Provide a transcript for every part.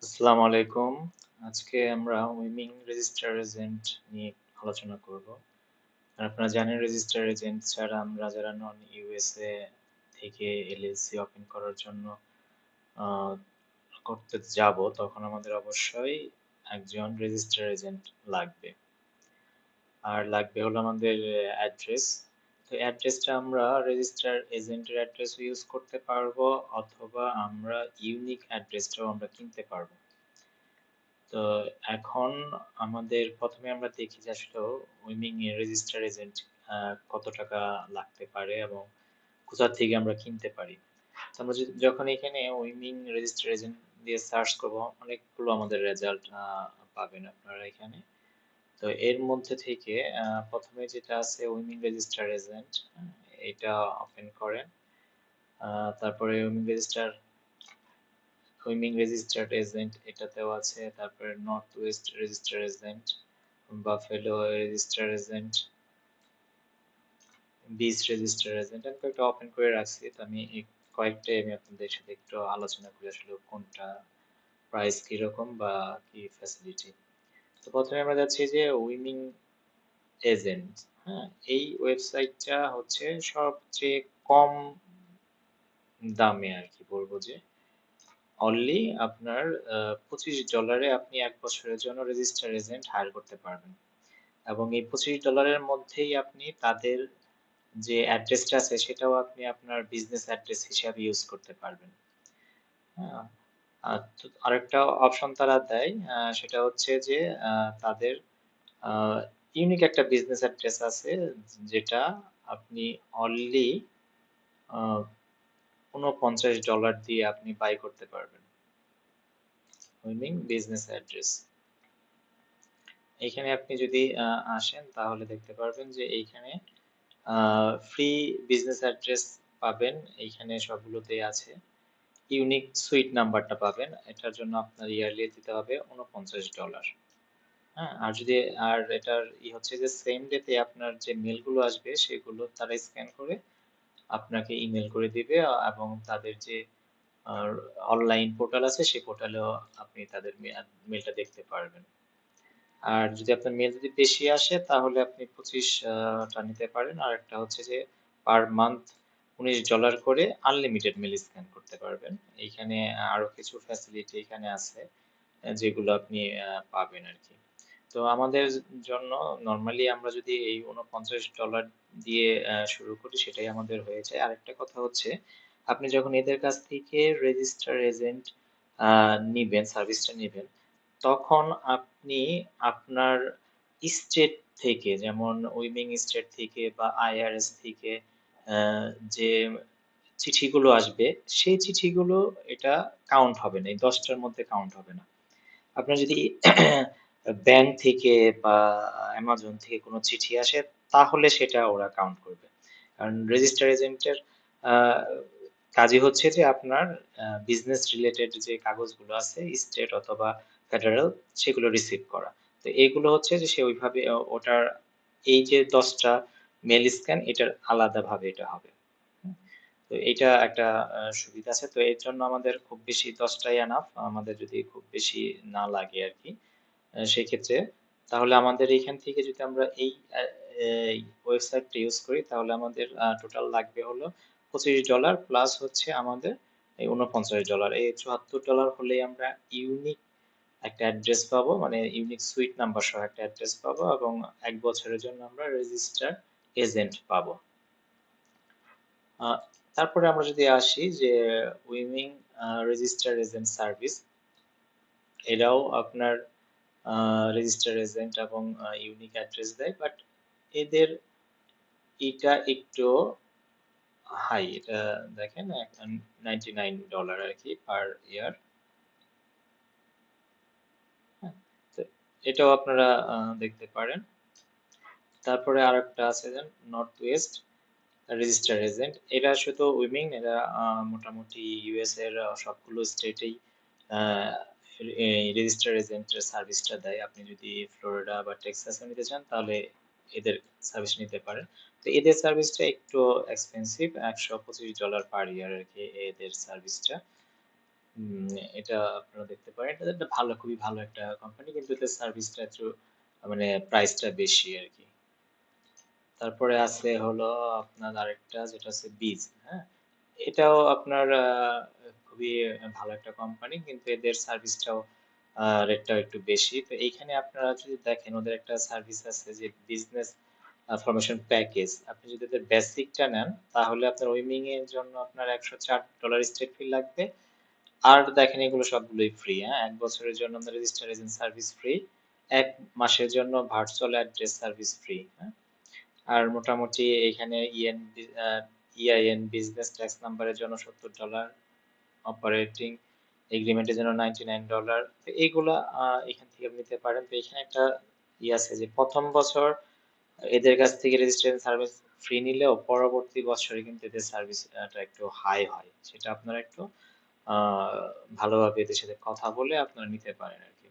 আসসালামু আলাইকুম। আজকে আমরা উইমিং রেজিস্টার এজেন্ট নিয়ে আলোচনা করব। আর আপনারা জানেন রেজিস্টার এজেন্ট ছাড়া আমরা যারা নন ইউএসএ থেকে এলএলসি ওপেন করার জন্য আহ, করতে যাব তখন আমাদের অবশ্যই একজন রেজিস্টার এজেন্ট লাগবে। আর লাগবে হলো আমাদের অ্যাড্রেস। তো অ্যাড্রেসটা আমরা রেজিস্টার এজেন্টের অ্যাড্রেস ইউজ করতে পারবো, অথবা আমরা ইউনিক অ্যাড্রেসটাও আমরা কিনতে পারবো। তো এখন আমাদের প্রথমে আমরা দেখি যে আসলে উইমিং রেজিস্টার এজেন্ট কত টাকা লাগতে পারে এবং কোথা থেকে আমরা কিনতে পারি। তো আমরা যখন এখানে উইমিং রেজিস্টার এজেন্ট দিয়ে সার্চ করব, অনেকগুলো আমাদের রেজাল্ট পাবেন আপনারা এখানে। তো এর মধ্যে থেকে প্রথমে যেটা আছে উইমিং রেজিস্টার এজেন্ট, এটা ওপেন করেন। তারপরে উইমিং রেজিস্টার্ড এজেন্ট এটাতেও আছে, তারপরে north West register agent, buffalo register agent, beach register agent, আমি কয়েকটা ওপেন করে রাখছি। তো আমি এই কয়েকটাই আমি আপনাদের সাথে একটু আলোচনা করি আসলে কোনটা প্রাইস কিরকম বা কি ফ্যাসিলিটি। তো প্রথমে আমরা যাচ্ছি যে উইমিং এজেন্ট। হ্যাঁ, এই ওয়েবসাইটটা হচ্ছে সবচেয়ে কম দামে আর কি বলবো যে অনলি আপনার $25 আপনি 1 বছরের জন্য রেজিস্টার এজেন্ট হায়ার করতে পারবেন। এবং এই $25 মধ্যেই আপনি তাদের যে অ্যাড্রেসটা আছে সেটাও আপনি আপনার বিজনেস অ্যাড্রেস হিসাবে ইউজ করতে পারবেন। হ্যাঁ, আর তো আরেকটা অপশন তারা দেয়, সেটা হচ্ছে যে তাদের ইউনিক একটা বিজনেস অ্যাড্রেস আছে, যেটা আপনি অনলি $49 দিয়ে আপনি বাই করতে পারবেন। উইনিং বিজনেস অ্যাড্রেস, এইখানে আপনি যদি আসেন তাহলে দেখতে পারবেন যে এইখানে ফ্রি বিজনেস অ্যাড্রেস পাবেন। এইখানে সবগুলোতেই আছে। ইউনিক সুইট নাম্বারটা পাবেন, এটার জন্য আপনার ইয়ারলি দিতে হবে $49। হ্যাঁ, আর যদি এটার হচ্ছে যে সেম ডেতে আপনার যে মেলগুলো আসবে সেগুলো তারা স্ক্যান করে আপনাকে ইমেল করে দিবে, এবং তাদের যে অনলাইন পোর্টাল আছে সেই পোর্টালেও আপনি তাদের মেলটা দেখতে পারবেন। আর যদি আপনার মেল যদি বেশি আসে তাহলে আপনি 25টা নিতে পারেন। আর একটা হচ্ছে যে পার মান্থ $19 করে আনলিমিটেড মেল স্ক্যান করতে পারবেন। এইখানে আরো কিছু ফ্যাসিলিটি এখানে আছে, যেগুলো আপনি পাবেন আর কি। তো আমাদের জন্য নর্মালি আমরা যদি এই $49 দিয়ে শুরু করি সেটাই আমাদের হয়ে যায়। আরেকটা কথা হচ্ছে, আপনি যখন এদের কাছ থেকে রেজিস্টার এজেন্ট নিবেন, সার্ভিসটা নিবেন, তখন আপনি আপনার স্টেট থেকে, যেমন উইমিং স্টেট থেকে বা আইআরএস থেকে যে চিঠিগুলো আসবে, সেই চিঠিগুলো এটা কাউন্ট হবে না, এই 10টার মধ্যে কাউন্ট হবে না। আপনার যদি ব্যাংক থেকে বা অ্যামাজন থেকে কোনো চিঠি আসে তাহলে সেটা ওরা কাউন্ট করবে। কারণ রেজিস্টার এজেন্টের কাজই হচ্ছে যে আপনার বিজনেস রিলেটেড যে কাগজগুলো আছে স্টেট অথবা ফেডারেল, সেগুলো রিসিভ করা। তো এগুলো হচ্ছে যে সে ওইভাবে ওটার এই যে 10টা মেল স্ক্যান এটার আলাদাভাবে এটা হবে। হুম, তো এইটা একটা সুবিধা আছে। তো এর জন্য আমাদের খুব বেশি 10টাই এনাফ, আমাদের যদি খুব বেশি না লাগে আর কি। সেক্ষেত্রে তাহলে আমাদের এইখান থেকে যদি আমরা এই ওয়েবসাইটটা ইউজ করি তাহলে আমাদের টোটাল লাগবে হলো $25 প্লাস হচ্ছে আমাদের এই $49, এই $74 হলেই আমরা ইউনিক একটা অ্যাড্রেস পাবো, মানে ইউনিক সুইট নাম্বার সহ একটা অ্যাড্রেস পাবো, এবং 1 বছরের জন্য আমরা রেজিস্টার এজেন্ট পাবো। আহ, তারপরে আমরা যদি আসি যে উইমিং রেজিস্টার এজেন্ট সার্ভিস, এরাও আপনার রেজিস্টার এজেন্ট এবং ইউনিক অ্যাড্রেস দেয়, বাট এদের এটা একটু হাই। এটা দেখেন $99 আর কি পার ইয়ার। তো এটাও আপনারা দেখতে পারেন। তারপরে আরেকটা আছে যে নর্থ ওয়েস্ট রেজিস্টার এজেন্ট, এরা শুধু উইমিং, এরা মোটামুটি ইউএস এর সবগুলো স্টেটেই রেজিস্টার এজেন্টের সার্ভিসটা দেয়। আপনি যদি ফ্লোরিডা বা টেক্সাসে নিতে চান তাহলে এদের সার্ভিস নিতে পারেন। তো এদের সার্ভিসটা একটু এক্সপেন্সিভ, $125 পার ইয়ার আর কি এদের সার্ভিসটা। এটা আপনারা দেখতে পারেন। এটা একটা ভালো, খুবই ভালো একটা কোম্পানি, কিন্তু এদের সার্ভিসটা একটু মানে প্রাইসটা বেশি আর কি। তারপরে আছে হলো আপনার আরেকটা, যেটা হচ্ছে বিজ, হ্যাঁ, এটাও আপনার খুবই ভালো একটা কোম্পানি, কিন্তু এদের সার্ভিসটাও রেটটাও একটু বেশি। তো এইখানে আপনারা যদি দেখেন, ওদের একটা সার্ভিস আছে যে বিজনেস ফরমেশন প্যাকেজ। আপনি যদি এদের বেসিকটা নেন, তাহলে আপনার উইমিং এর জন্য আপনার $104 স্টেট ফি লাগবে। আর দেখেন, এগুলো সবগুলোই ফ্রি, হ্যাঁ। 1 বছরের জন্য আপনার রেজিস্টার এজেন্ট সার্ভিস ফ্রি, 1 মাসের জন্য ভার্চুয়াল অ্যাড্রেস সার্ভিস ফ্রি, হ্যাঁ। আর মোটামুটি এখানে ইআইএন বিজনেস ট্যাক্স নাম্বারের জন্য $70, অপারেটিং এগ্রিমেন্টের জন্য $99। তো এইগুলা এখান থেকে আপনি নিতে পারেন। তো এখানে একটা আছে যে প্রথম বছর এদের কাছ থেকে রেজিস্ট্রেশন সার্ভিস ফ্রি নিলেও পরবর্তী বছরে কিন্তু এদের সার্ভিসটা একটু হাই হয়। সেটা আপনারা একটু ভালোভাবে এদের সাথে কথা বলে আপনারা নিতে পারেন আর কি।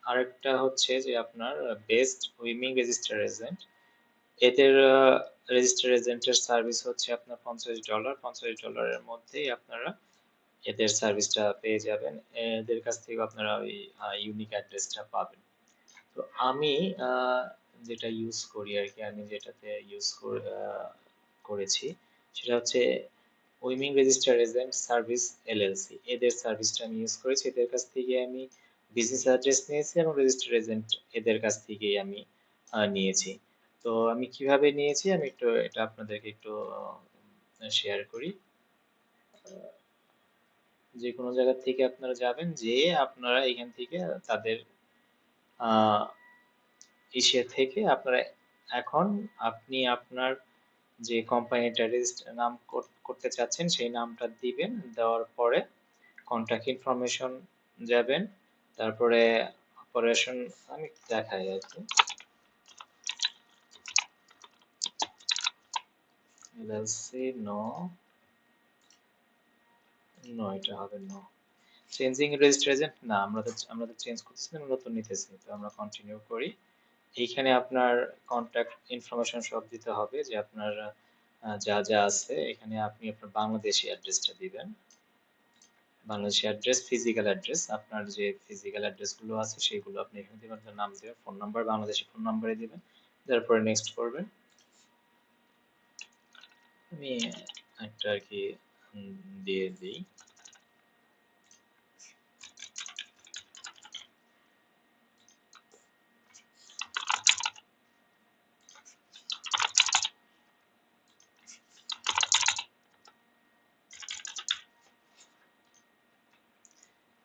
আরেকটা হচ্ছে যে আপনার বেস্ট উইমিং রেজিস্টার এজেন্ট। এদের রেজিস্টার এজেন্টের সার্ভিস হচ্ছে আপনার $50। $50 মধ্যেই আপনারা এদের সার্ভিসটা পেয়ে যাবেন। এদের কাছ থেকে আপনারা ওই ইউনিক অ্যাড্রেসটা পাবেন। তো আমি যেটা ইউজ করি আর কি, আমি যেটাতে ইউজ করেছি সেটা হচ্ছে উইমিং রেজিস্টার এজেন্ট সার্ভিস এলএলসি। এদের সার্ভিসটা আমি ইউজ করেছি। এদের কাছ থেকে আমি বিজনেস অ্যাড্রেস নিয়েছি এবং রেজিস্টার এজেন্ট এদের কাছ থেকেই আমি নিয়েছি। তো আমি কিভাবে নিয়েছি, আমি একটু এটা আপনাদেরকে একটু শেয়ার করি। যে কোনো জায়গা থেকে আপনারা যাবেন, যে আপনারা এখান থেকে তাদের আহ ইসে থেকে আপনারা এখন আপনি আপনার যে কোম্পানিটা নাম করতে চাচ্ছেন সেই নামটা দিবেন। দেওয়ার পরে কন্টাক্ট ইনফরমেশন যাবেন, তারপরে অপারেশন আমি দেখাই আর কি, এলএলসি নো, নো এটা হবে নো। চেঞ্জিং রেজিস্টার এজেন্ট না, আমরা তো চেঞ্জ করতেছি না, আমরা নতুন নিতেছি। তো আমরা কন্টিনিউ করি। এইখানে আপনার কন্টাক্ট ইনফরমেশন সব দিতে হবে, যে আপনার যা যা আছে। এখানে আপনি আপনার বাংলাদেশি অ্যাড্রেসটা দিবেন। বাংলাদেশি অ্যাড্রেস, ফিজিক্যাল অ্যাড্রেস, আপনার যে ফিজিক্যাল অ্যাড্রেস গুলো আছে সেগুলো আপনি এখানে দিবেন। আপনার নাম দিবেন, ফোন নাম্বার বাংলাদেশি ফোন নাম্বারে দিবেন। তারপরে নেক্সট করবেন। আমি একটা আর কি দিয়ে দিই।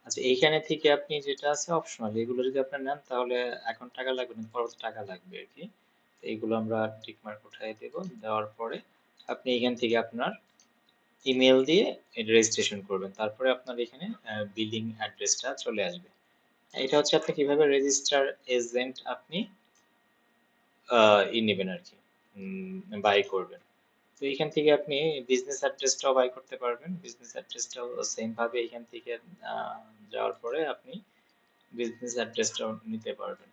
আচ্ছা, এইখানে থেকে আপনি যেটা আছে অপশনাল, এগুলো যদি আপনি নেন তাহলে এখন টাকা লাগবে না, পরবর্তী টাকা লাগবে আর কি। তো এইগুলো আমরা টিক মার্ক উঠাই দেব। দেওয়ার পরে আপনি এখান থেকে আপনার ইমেল দিয়ে এটা রেজিস্ট্রেশন করবেন। তারপরে আপনার এখানে বিলিং অ্যাড্রেসটা চলে আসবে। এটা হচ্ছে আপনি কিভাবে রেজিস্টার এজেন্ট আপনি নেবেন আর কি, বাই করবেন। তো এখান থেকে আপনি বিজনেস অ্যাড্রেসটাও বাই করতে পারবেন। বিজনেস অ্যাড্রেসটাও সেম ভাবে এখান থেকে যাওয়ার পরে আপনি বিজনেস অ্যাড্রেসটাও নিতে পারবেন।